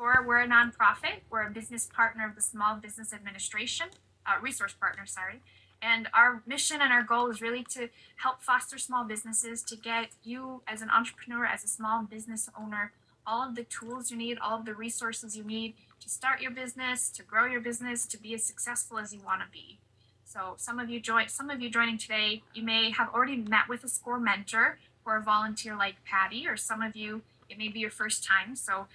store. We're a nonprofit. We're a business partner of the Small Business Administration, resource partner, sorry. And our mission and our goal is really to help foster small businesses, to get you as an entrepreneur, as a small business owner, all of the tools you need, all of the resources you need to start your business, to grow your business, to be as successful as you want to be. So some of you joining today, you may have already met with a SCORE mentor or a volunteer like Patty, or some of you, it may be your first time. So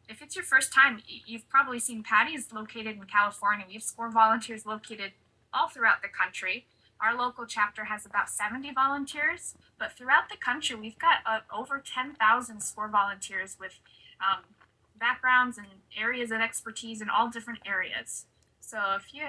if it's your first time, you've probably seen Patty is located in California. We have SCORE volunteers located all throughout the country. Our local chapter has about 70 volunteers, but throughout the country, we've got over 10,000 SCORE volunteers with backgrounds and areas of expertise in all different areas. So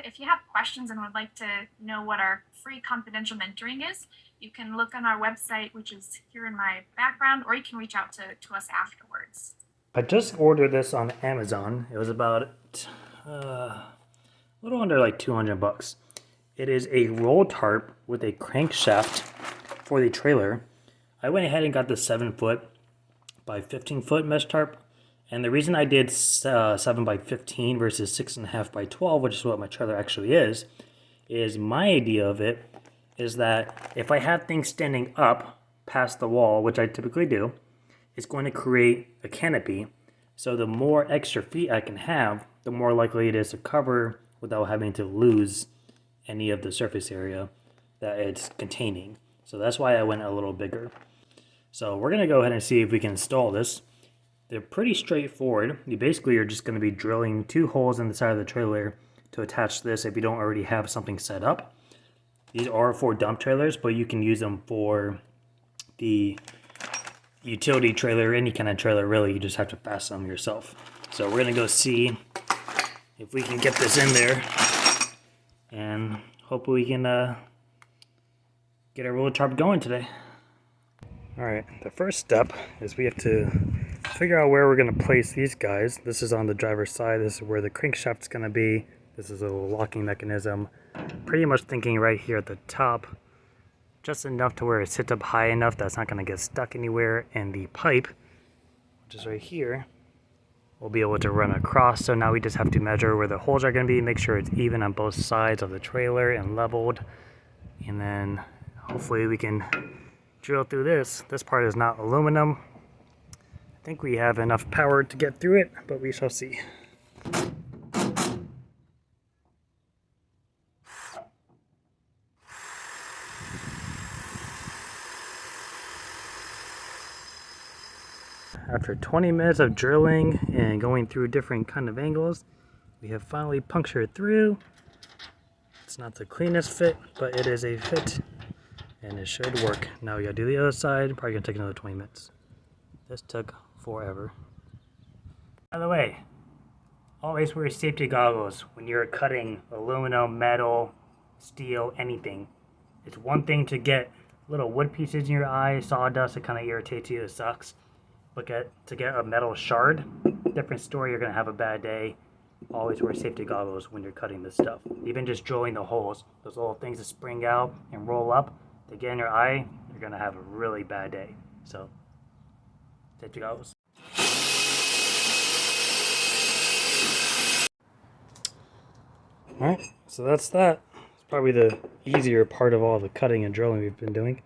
if you have questions and would like to know what our free confidential mentoring is, you can look on our website, which is here in my background, or you can reach out to us afterwards. I just ordered this on Amazon. It was about a little under like $200. It is a roll tarp with a crankshaft for the trailer. I went ahead and got the 7-foot by 15-foot mesh tarp. And the reason I did 7 by 15 versus 6.5 by 12, which is what my trailer actually is my idea of it is that if I have things standing up past the wall, which I typically do, it's going to create a canopy. So the more extra feet I can have, the more likely it is to cover without having to lose any of the surface area that it's containing. So that's why I went a little bigger. So we're going to go ahead and see if we can install this. They're pretty straightforward. You basically are just going to be drilling 2 holes in the side of the trailer to attach this if you don't already have something set up. These are for dump trailers, but you can use them for the utility trailer, any kind of trailer really. You just have to fasten them yourself. So we're going to go see if we can get this in there, and hopefully we can get our roller tarp going today. Alright, the first step is we have to figure out where we're going to place these guys. This is on the driver's side. This is where the crankshaft is going to be. This is a locking mechanism. Pretty much thinking right here at the top, just enough to where it sits up high enough that's not going to get stuck anywhere. And the pipe, which is right here, we'll be able to run across. So now we just have to measure where the holes are going to be, make sure it's even on both sides of the trailer and leveled. And then hopefully we can drill through this. This part is not aluminum. I think we have enough power to get through it, but we shall see. After 20 minutes of drilling and going through different kind of angles, we have finally punctured through. It's not the cleanest fit, but it is a fit, and it should work. Now we gotta do the other side, probably gonna take another 20 minutes. This took forever. By the way, always wear safety goggles when you're cutting aluminum, metal, steel, anything. It's one thing to get little wood pieces in your eye, sawdust, it kind of irritates you, it sucks. But to get a metal shard, different story, you're gonna have a bad day. Always wear safety goggles when you're cutting this stuff. Even just drilling the holes, those little things that spring out and roll up, they get in your eye, you're gonna have a really bad day. So, safety goggles. Alright, so that's that. It's probably the easier part of all the cutting and drilling we've been doing.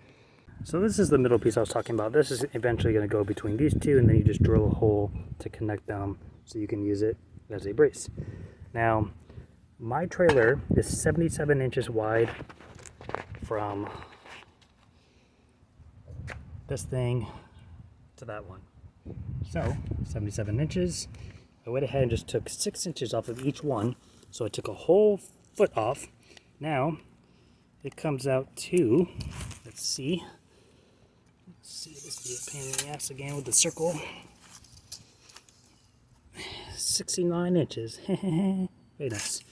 So this is the middle piece I was talking about. This is eventually going to go between these two, and then you just drill a hole to connect them so you can use it as a brace. Now, my trailer is 77 inches wide from this thing to that one. So, 77 inches. I went ahead and just took 6 inches off of each one. So I took a whole foot off. Now, it comes out to, let's see this be a pain in the ass again with the circle. 69 inches. Very nice.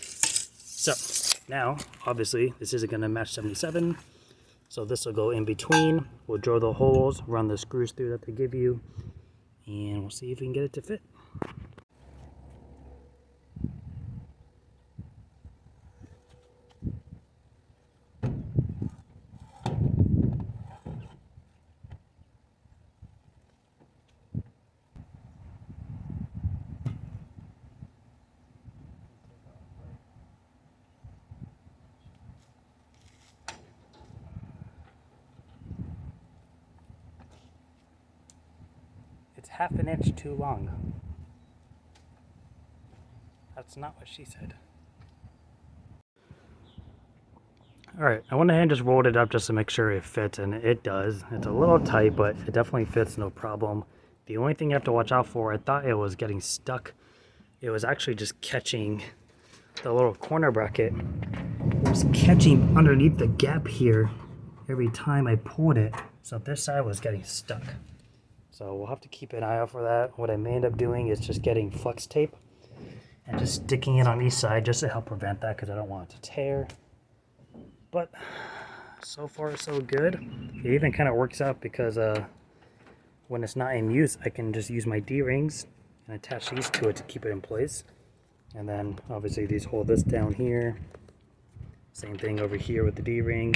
So, now, obviously, this isn't going to match 77. So this will go in between. We'll drill the holes, run the screws through that they give you, and we'll see if we can get it to fit. It's half an inch too long. That's not what she said. Alright, I went ahead and just rolled it up just to make sure it fits, and it does. It's a little tight, but it definitely fits, no problem. The only thing you have to watch out for, I thought it was getting stuck. It was actually just catching the little corner bracket. It was catching underneath the gap here every time I pulled it. So this side was getting stuck. So we'll have to keep an eye out for that. What I may end up doing is just getting flex tape and just sticking it on each side just to help prevent that, because I don't want it to tear. But so far so good. It even kind of works out because when it's not in use, I can just use my D-rings and attach these to it to keep it in place. And then obviously these hold this down here. Same thing over here with the D-ring.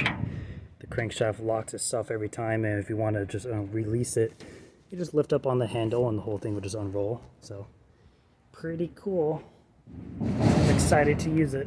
The crankshaft locks itself every time, and if you want to just release it, you just lift up on the handle and the whole thing will just unroll. So pretty cool. I'm excited to use it.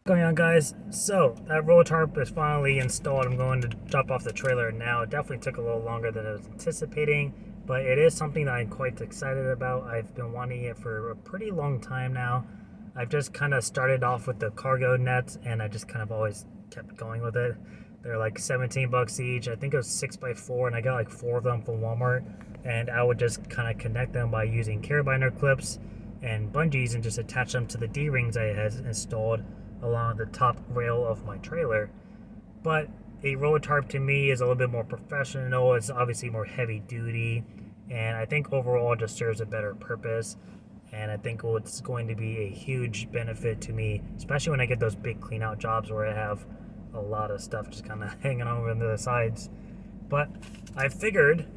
Going on, guys, so that roll tarp is finally installed. I'm going to drop off the trailer now. It definitely took a little longer than I was anticipating, but it is something that I'm quite excited about. I've been wanting it for a pretty long time now. I've just kind of started off with the cargo nets, and I just kind of always kept going with it. They're like 17 bucks each. I think it was 6x4, and I got like 4 of them from Walmart, and I would just kind of connect them by using carabiner clips and bungees and just attach them to the D-rings I had installed along the top rail of my trailer. But a roll tarp to me is a little bit more professional. It's obviously more heavy duty, and I think overall it just serves a better purpose. And I think it's going to be a huge benefit to me, especially when I get those big clean out jobs where I have a lot of stuff just kind of hanging over the sides. But I figured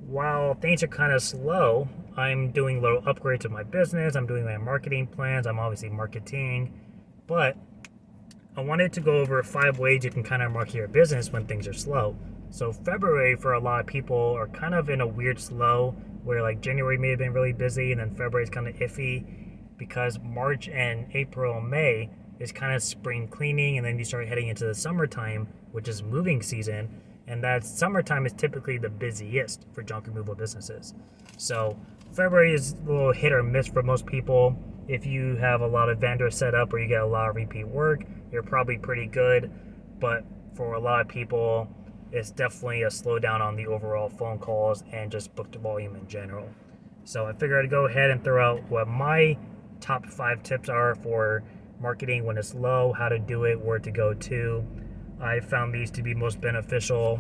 while things are kind of slow, I'm doing little upgrades of my business. I'm doing my marketing plans. I'm obviously marketing. But I wanted to go over 5 ways you can kind of market your business when things are slow. So February for a lot of people are kind of in a weird slow where like January may have been really busy and then February is kind of iffy because March and April and May is kind of spring cleaning, and then you start heading into the summertime, which is moving season, and that summertime is typically the busiest for junk removal businesses. So February is a little hit or miss for most people. If you have a lot of vendors set up or you get a lot of repeat work, you're probably pretty good. But for a lot of people, it's definitely a slowdown on the overall phone calls and just booked volume in general. So I figured I'd go ahead and throw out what my top 5 tips are for marketing when it's low, how to do it, where to go to. I found these to be most beneficial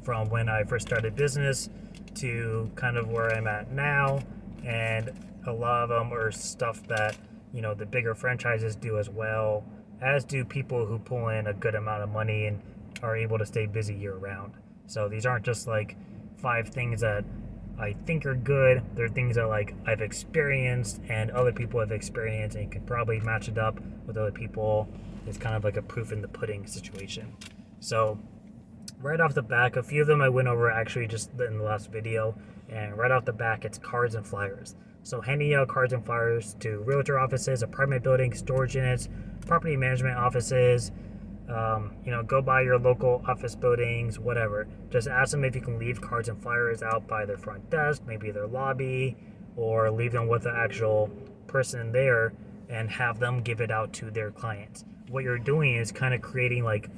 from when I first started business to kind of where I'm at now, and a lot of them are stuff that, you know, the bigger franchises do as well, as do people who pull in a good amount of money and are able to stay busy year round. So these aren't just like 5 things that I think are good. They're things that like I've experienced and other people have experienced, and you can probably match it up with other people. It's kind of like a proof in the pudding situation. So right off the back, a few of them I went over actually just in the last video, and right off the back it's cards and flyers. So handing out cards and flyers to realtor offices, apartment buildings, storage units, property management offices, go by your local office buildings, whatever. Just ask them if you can leave cards and flyers out by their front desk, maybe their lobby, or leave them with the actual person there and have them give it out to their clients. What you're doing is kind of creating like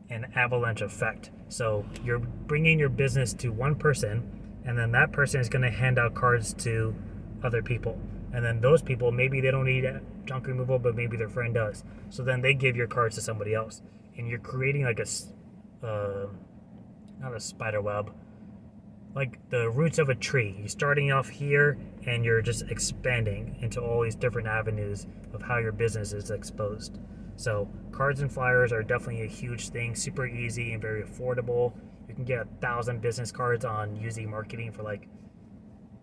an avalanche effect. So you're bringing your business to one person, and then that person is going to hand out cards to other people. And then those people, maybe they don't need junk removal, but maybe their friend does. So then they give your cards to somebody else. And you're creating like not a spider web, like the roots of a tree. You're starting off here and you're just expanding into all these different avenues of how your business is exposed. So cards and flyers are definitely a huge thing, super easy and very affordable. You can get 1,000 business cards on UZ Marketing for like,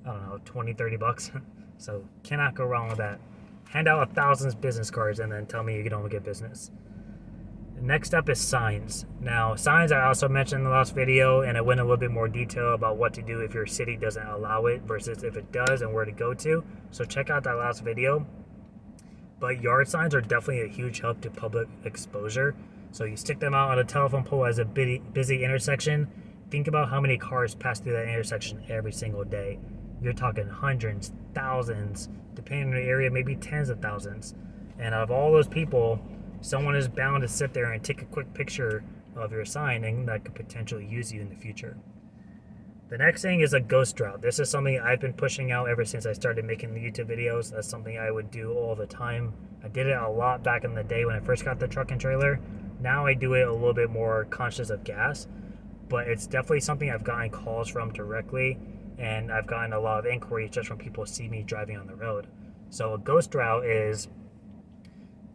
I don't know, 20, 30 bucks. So cannot go wrong with that. Hand out 1,000 business cards and then tell me you don't get business. Next up is signs. Now, signs I also mentioned in the last video, and I went a little bit more detail about what to do if your city doesn't allow it versus if it does and where to go to. So check out that last video. But yard signs are definitely a huge help to public exposure. So you stick them out on a telephone pole as a busy intersection. Think about how many cars pass through that intersection every single day. You're talking hundreds, thousands, depending on the area, maybe tens of thousands. And out of all those people, someone is bound to sit there and take a quick picture of your sign, and that could potentially use you in the future. The next thing is a ghost route. This is something I've been pushing out ever since I started making the YouTube videos. That's something I would do all the time. I did it a lot back in the day when I first got the truck and trailer. Now I do it a little bit more conscious of gas, but it's definitely something I've gotten calls from directly, and I've gotten a lot of inquiries just from people who see me driving on the road. So a ghost route is,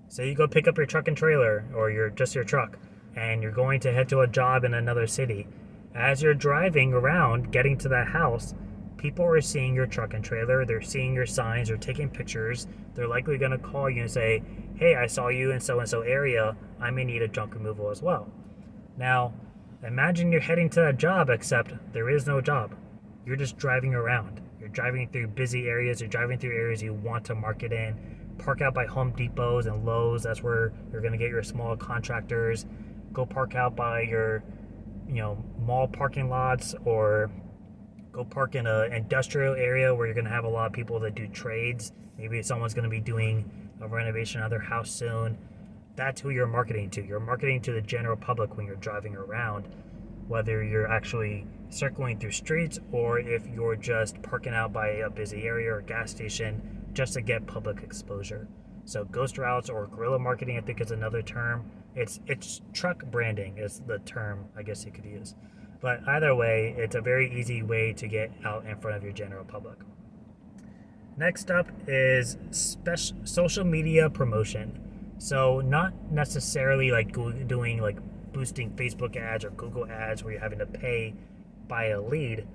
say you go pick up your truck and trailer, or your truck, and you're going to head to a job in another city. As you're driving around, getting to that house, people are seeing your truck and trailer, they're seeing your signs, they're taking pictures, they're likely going to call you and say, hey, I saw you in so-and-so area, I may need a junk removal as well. Now, imagine you're heading to that job, except there is no job. You're just driving around. You're driving through busy areas, you're driving through areas you want to market in. Park out by Home Depots and Lowe's, that's where you're going to get your small contractors. Go park out by your mall parking lots, or go park in an industrial area where you're going to have a lot of people that do trades. Maybe someone's going to be doing a renovation on their house soon. That's who you're marketing to. You're marketing to the general public when you're driving around, whether you're actually circling through streets or if you're just parking out by a busy area or gas station just to get public exposure. So ghost routes or guerrilla marketing, I think, is another term. It's truck branding is the term I guess you could use. But either way, it's a very easy way to get out in front of your general public. Next up is social media promotion. So not necessarily like doing like boosting Facebook ads or Google ads where you're having to pay by a lead,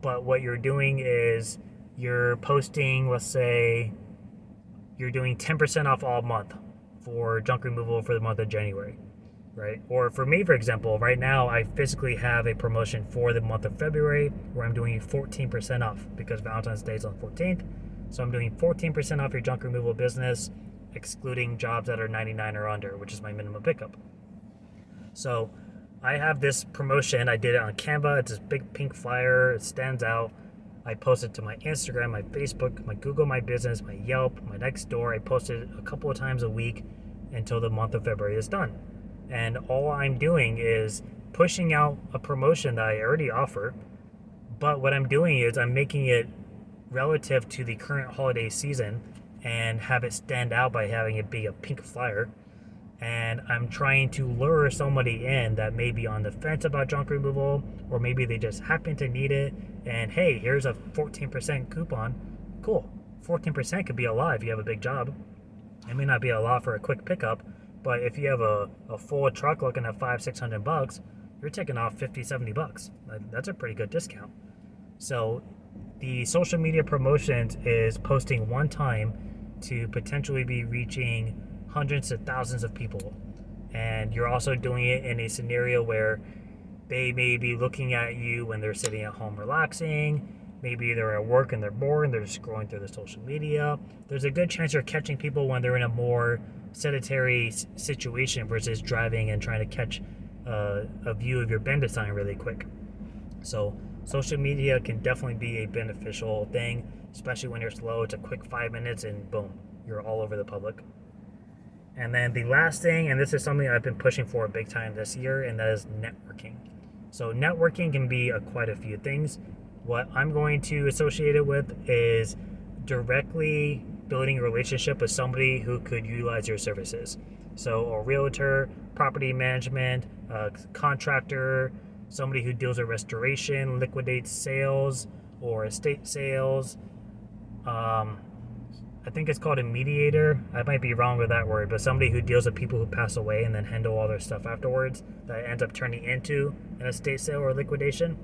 but what you're doing is you're posting, let's say you're doing 10% off all month for junk removal for the month of January, right? Or for me, for example, right now I physically have a promotion for the month of February where I'm doing 14% off because Valentine's Day is on the 14th. So I'm doing 14% off your junk removal business, excluding jobs that are 99 or under, which is my minimum pickup. So I have this promotion. I did it on Canva. It's this big pink flyer. It stands out. I posted to my Instagram, my Facebook, my Google My Business, my Yelp, my Nextdoor. I posted a couple of times a week until the month of February is done. And all I'm doing is pushing out a promotion that I already offer. But what I'm doing is I'm making it relative to the current holiday season and have it stand out by having it be a pink flyer. And I'm trying to lure somebody in that may be on the fence about junk removal, or maybe they just happen to need it, and hey, here's a 14% coupon. Cool. 14% could be a lot if you have a big job. It may not be a lot for a quick pickup, but if you have a full truck looking at $500-$600, you're taking off $50-$70. That's a pretty good discount. So the social media promotions is posting one time to potentially be reaching hundreds of thousands of people, and you're also doing it in a scenario where they may be looking at you when they're sitting at home relaxing. Maybe they're at work and they're bored and they're just scrolling through the social media. There's a good chance you're catching people when they're in a more sedentary situation versus driving and trying to catch a view of your bandit sign really quick. So social media can definitely be a beneficial thing, especially when you're slow. It's a quick 5 minutes and boom, you're all over the public. And then the last thing, and this is something I've been pushing for big time this year, and that is networking. So networking can be quite a few things. What I'm going to associate it with is directly building a relationship with somebody who could utilize your services. So a realtor, property management, a contractor, somebody who deals with restoration, liquidates sales or estate sales. I think it's called a mediator. I might be wrong with that word, but somebody who deals with people who pass away and then handle all their stuff afterwards that ends up turning into an estate sale or liquidation.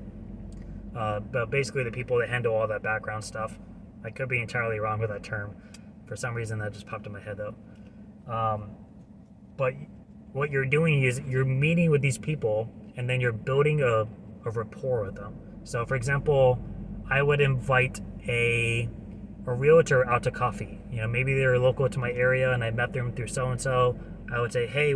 But basically the people that handle all that background stuff. I could be entirely wrong with that term. For some reason that just popped in my head though. But what you're doing is you're meeting with these people and then you're building a rapport with them. So for example, I would invite a realtor out to coffee. Maybe they're local to my area and I met them through so and so. I would say, hey,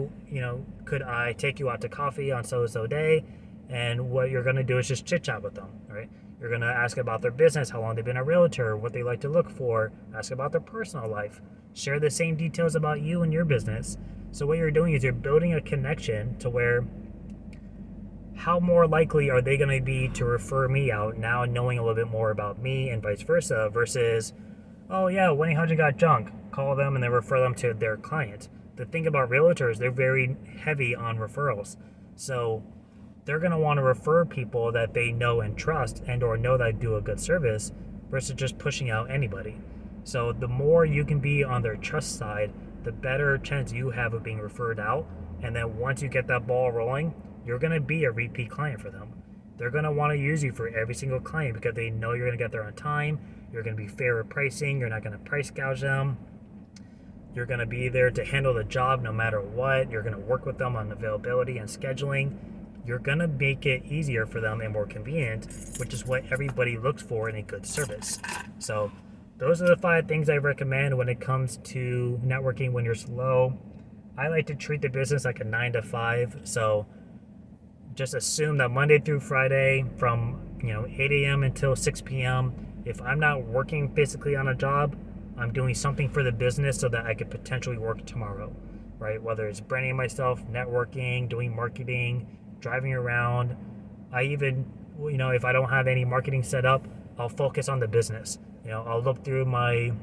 could I take you out to coffee on so and so day? And what you're going to do is just chit chat with them, right? You're going to ask about their business, how long they've been a realtor, what they like to look for, ask about their personal life, share the same details about you and your business. So what you're doing is you're building a connection to where how more likely are they going to be to refer me out now knowing a little bit more about me and vice versa versus, oh yeah, 1-800 got junk, call them and then refer them to their client. The thing about realtors, they're very heavy on referrals. So they're going to want to refer people that they know and trust and or know that do a good service versus just pushing out anybody. So the more you can be on their trust side, the better chance you have of being referred out. And then once you get that ball rolling, you're going to be a repeat client for them. They're going to want to use you for every single client because they know you're going to get there on time. You're going to be fair with pricing. You're not going to price gouge them. You're going to be there to handle the job no matter what. You're going to work with them on availability and scheduling. You're going to make it easier for them and more convenient, which is what everybody looks for in a good service. So those are the 5 things I recommend when it comes to networking when you're slow. I like to treat the business like a 9 to 5. So just assume that Monday through Friday from 8 a.m. until 6 p.m. if I'm not working physically on a job, I'm doing something for the business so that I could potentially work tomorrow, right? Whether it's branding myself, networking, doing marketing, driving around. I even, if I don't have any marketing set up, I'll focus on the business. I'll look through my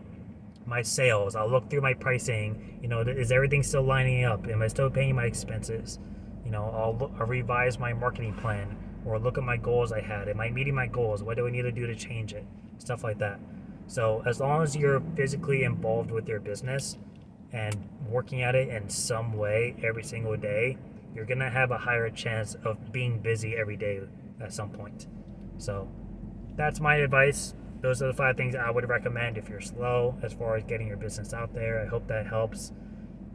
sales. I'll look through my pricing. Is everything still lining up? Am I still paying my expenses? I'll revise my marketing plan or look at my goals I had. Am I meeting my goals? What do I need to do to change it? Stuff like that. So as long as you're physically involved with your business and working at it in some way every single day, you're going to have a higher chance of being busy every day at some point. So that's my advice. Those are the 5 things I would recommend if you're slow as far as getting your business out there. I hope that helps.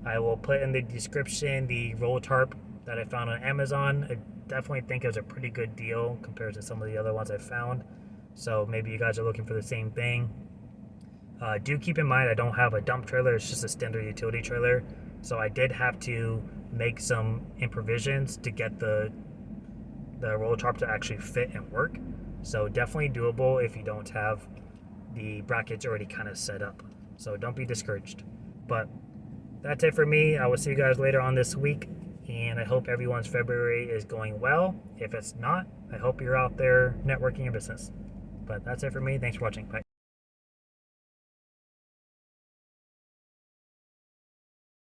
I will put in the description the roll tarp that I found on Amazon. I definitely think it was a pretty good deal compared to some of the other ones I found. So maybe you guys are looking for the same thing. Do keep in mind I don't have a dump trailer. It's just a standard utility trailer. So I did have to make some improvisions to get the roller tarp to actually fit and work. So definitely doable if you don't have the brackets already kind of set up. So don't be discouraged. But that's it for me. I will see you guys later on this week. And I hope everyone's February is going well. If it's not, I hope you're out there networking your business. But that's it for me. Thanks for watching. Bye.